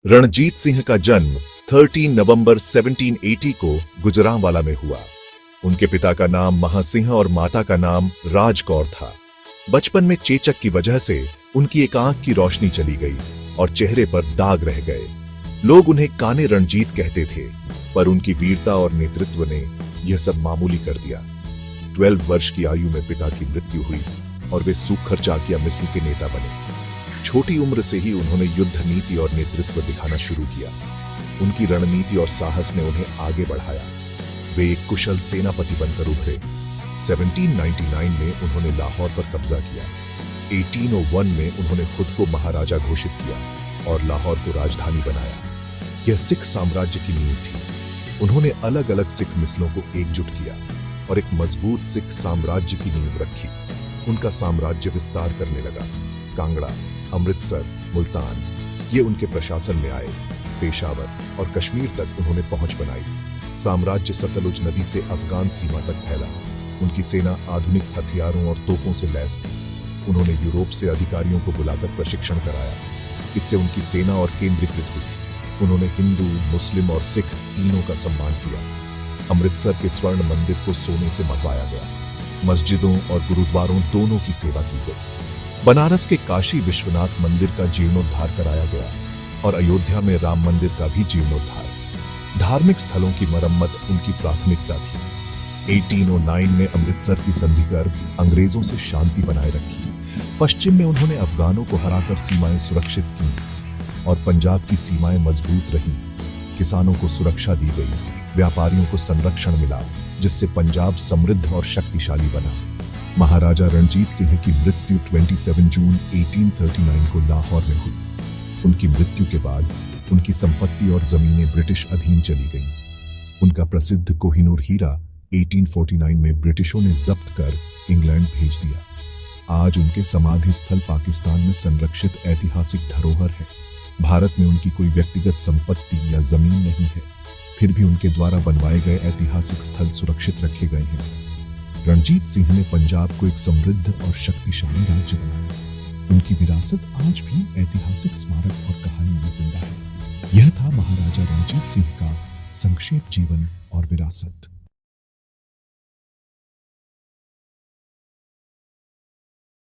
रणजीत सिंह का जन्म 13 नवंबर 1780 को गुजरांवाला में हुआ। उनके पिता का नाम महासिंह और माता का नाम राजकौर था। बचपन में चेचक की वजह से उनकी एक आंख की रोशनी चली गई और चेहरे पर दाग रह गए। लोग उन्हें काने रणजीत कहते थे, पर उनकी वीरता और नेतृत्व ने यह सब मामूली कर दिया। 12 वर्ष की आयु में पिता की मृत्यु हुई और वे सूखर चाकिया मिस्र के नेता बने। छोटी उम्र से ही उन्होंने युद्ध नीति और नेतृत्व दिखाना शुरू किया। उनकी रणनीति और साहस ने उन्हें आगे बढ़ाया। वे एक कुशल सेनापति बनकर उभरे। 1799 में उन्होंने लाहौर पर कब्जा किया। 1801 में उन्होंने खुद को महाराजा घोषित किया और लाहौर को राजधानी बनाया। यह सिख साम्राज्य की नींव थी। उन्होंने अलग अलग सिख मिसलों को एकजुट किया और एक मजबूत सिख साम्राज्य की नींव रखी। उनका साम्राज्य विस्तार करने लगा। कांगड़ा, अमृतसर, मुल्तान ये उनके प्रशासन में आए। पेशावर और कश्मीर तक उन्होंने पहुंच बनाई। साम्राज्य सतलुज नदी से अफगान सीमा तक फैला। उनकी सेना आधुनिक हथियारों और तोपों से लैस थी। उन्होंने यूरोप से अधिकारियों को बुलाकर प्रशिक्षण कराया। इससे उनकी सेना और केंद्रीकृत हुई। उन्होंने हिंदू, मुस्लिम और सिख तीनों का सम्मान किया। अमृतसर के स्वर्ण मंदिर को सोने से मतवाया गया। मस्जिदों और गुरुद्वारों दोनों की सेवा की गई। बनारस के काशी विश्वनाथ मंदिर का जीर्णोद्धार कराया गया और अयोध्या में राम मंदिर का भी जीर्णोद्धार। धार्मिक स्थलों की मरम्मत उनकी प्राथमिकता थी। 1809 में अमृतसर की संधि कर अंग्रेजों से शांति बनाए रखी। पश्चिम में उन्होंने अफगानों को हराकर सीमाएं सुरक्षित की और पंजाब की सीमाएं मजबूत रही। किसानों को सुरक्षा दी गई। व्यापारियों को संरक्षण मिला, जिससे पंजाब समृद्ध और शक्तिशाली बना। महाराजा रणजीत सिंह की मृत्यु 27 जून 1839 को लाहौर में हुई। उनकी मृत्यु के बाद उनकी संपत्ति और जमीनें ब्रिटिश अधीन चली गईं। उनका प्रसिद्ध कोहिनूर हीरा 1849 में ब्रिटिशों ने जब्त कर इंग्लैंड भेज दिया। आज उनके समाधि स्थल पाकिस्तान में संरक्षित ऐतिहासिक धरोहर है। भारत में उनकी कोई व्यक्तिगत संपत्ति या जमीन नहीं है, फिर भी उनके द्वारा बनवाए गए ऐतिहासिक स्थल सुरक्षित रखे गए हैं। रणजीत सिंह ने पंजाब को एक समृद्ध और शक्तिशाली राज्य बनाया। उनकी विरासत आज भी ऐतिहासिक स्मारक और कहानियों में जिंदा है। यह था महाराजा रणजीत सिंह का संक्षेप जीवन और विरासत।